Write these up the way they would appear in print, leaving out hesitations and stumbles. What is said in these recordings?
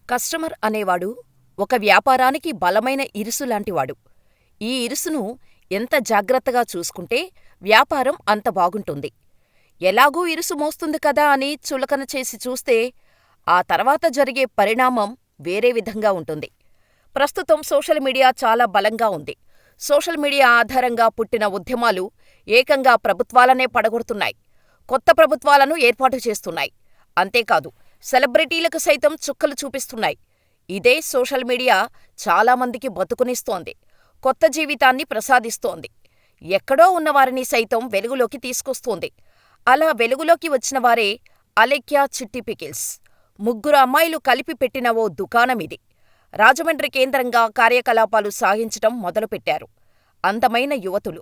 Customer అనేవాడు ఒక వ్యాపారానికి బలమైన ఇరుసు లాంటివాడు. ఈ ఇరుసును ఎంత జాగ్రత్తగా చూసుకుంటే వ్యాపారం అంత బాగుంటుంది. ఎలాగూ ఇరుసు మోస్తుంది కదా అని చులకన చేసి చూస్తే ఆ తర్వాత జరిగే పరిణామం వేరే విధంగా ఉంటుంది. ప్రస్తుతం సోషల్ మీడియా చాలా బలంగా ఉంది. సోషల్ మీడియా ఆధారంగా పుట్టిన ఉద్యమాలు ఏకంగా ప్రభుత్వాలనే పడగొడుతున్నాయి. కొత్త ప్రభుత్వాలను ఏర్పాటు చేస్తున్నాయి. అంతేకాదు, సెలబ్రిటీలకు సైతం చుక్కలు చూపిస్తున్నాయి. ఇదే సోషల్ మీడియా చాలామందికి బతుకునిస్తోంది. కొత్త జీవితాన్ని ప్రసాదిస్తోంది. ఎక్కడో ఉన్నవారిని సైతం వెలుగులోకి తీసుకొస్తోంది. అలా వెలుగులోకి వచ్చినవారే అలేఖ్య చిట్టి పికిల్స్. ముగ్గురు అమ్మాయిలు కలిపి పెట్టిన ఓ దుకాణమిది. రాజమండ్రి కేంద్రంగా కార్యకలాపాలు సాగించటం మొదలుపెట్టారు. అందమైన యువతులు.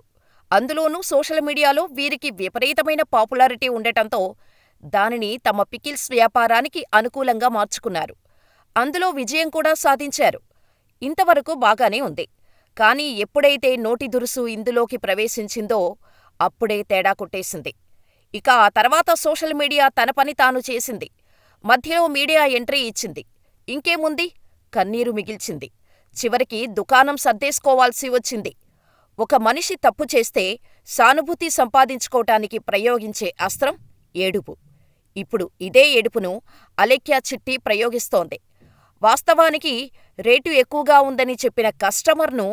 అందులోనూ సోషల్ మీడియాలో వీరికి విపరీతమైన పాపులారిటీ ఉండటంతో దానిని తమ పికిల్స్ వ్యాపారానికి అనుకూలంగా మార్చుకున్నారు. అందులో విజయం కూడా సాధించారు. ఇంతవరకు బాగానే ఉంది. కానీ ఎప్పుడైతే నోటి దురుసు ఇందులోకి ప్రవేశించిందో అప్పుడే తేడా కొట్టేసింది. ఇక ఆ తర్వాత సోషల్ మీడియా తన పని తాను చేసింది. మధ్యలో మీడియా ఎంట్రీ ఇచ్చింది. ఇంకేముంది? కన్నీరు మిగిల్చింది. చివరికి దుకాణం సర్దేసుకోవాల్సి వచ్చింది. ఒక మనిషి తప్పు చేస్తే సానుభూతి సంపాదించుకోటానికి ప్రయోగించే అస్త్రం ఏడుపు. ఇప్పుడు ఇదే ఏడుపును అలేఖ్య చిట్టి ప్రయోగిస్తోంది. వాస్తవానికి రేటు ఎక్కువగా ఉందని చెప్పిన కస్టమర్ను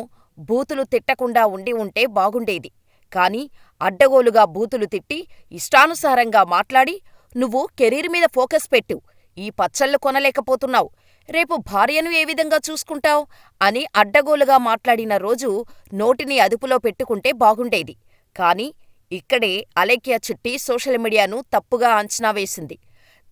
బూతులు తిట్టకుండా ఉండి ఉంటే బాగుండేది. కాని అడ్డగోలుగా బూతులు తిట్టి ఇష్టానుసారంగా మాట్లాడి, నువ్వు కెరీర్ మీద ఫోకస్ పెట్టు, ఈ పచ్చళ్ళు కొనలేకపోతున్నావు, రేపు భార్యను ఏ విధంగా చూసుకుంటావ్ అని అడ్డగోలుగా మాట్లాడిన రోజు నోటిని అదుపులో పెట్టుకుంటే బాగుండేది. కాని ఇక్కడే అలేఖ్య చిట్టి సోషల్ మీడియాను తప్పుగా అంచనా వేసింది.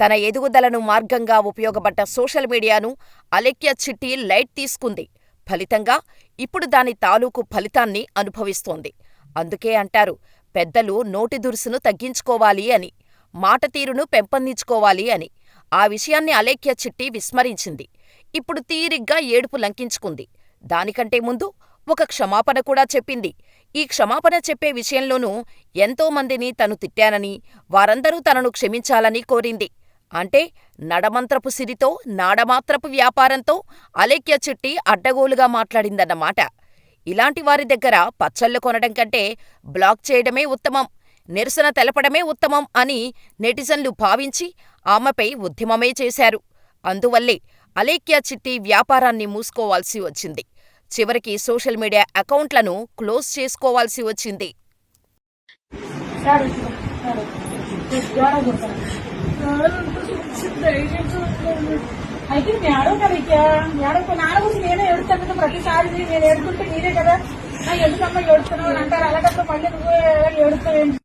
తన ఎదుగుదలను మార్గంగా ఉపయోగపడ్డ సోషల్ మీడియాను అలేఖ్య చిట్టి లైట్ తీసుకుంది. ఫలితంగా ఇప్పుడు దాని తాలూకు ఫలితాన్ని అనుభవిస్తోంది. అందుకే అంటారు, పెద్దలు నోటి దురుసును తగ్గించుకోవాలి అని, మాట తీరును పెంపొందించుకోవాలి అని. ఆ విషయాన్ని అలేఖ్య చిట్టి విస్మరించింది. ఇప్పుడు తీరిగ్గా ఏడుపు లంకించుకుంది. దానికంటే ముందు ఒక క్షమాపణ కూడా చెప్పింది. ఈ క్షమాపణ చెప్పే విషయంలోనూ ఎంతోమందిని తను తిట్టానని, వారందరూ తనను క్షమించాలని కోరింది. అంటే నడమంత్రపు సిరితో, నాడమాత్రపు వ్యాపారంతో అలేఖ్య చిట్టి అడ్డగోలుగా మాట్లాడిందన్నమాట. ఇలాంటి వారి దగ్గర పచ్చళ్ళు కొనడం కంటే బ్లాక్ చేయడమే ఉత్తమం, నిరసన తెలపడమే ఉత్తమం అని నెటిజన్లు భావించి ఆమెపై ఉద్యమమే చేశారు. అందువల్లే అలేఖ్య చిట్టి వ్యాపారాన్ని మూసుకోవాల్సి వచ్చింది. చివరికి సోషల్ మీడియా అకౌంట్లను క్లోజ్ చేసుకోవాల్సి వచ్చింది. అయితే మేడం కదా మేడం నాన్న గురించి నేనే ఏడుస్తాను కదా, ప్రతిసారి నేను ఏడుతుంటే నేనే కదా ఎందుకమ్మా ఏడుస్తున్నావు అని అంటారు. అలాగంటే మళ్ళీ నువ్వు ఏడుస్తావేంటి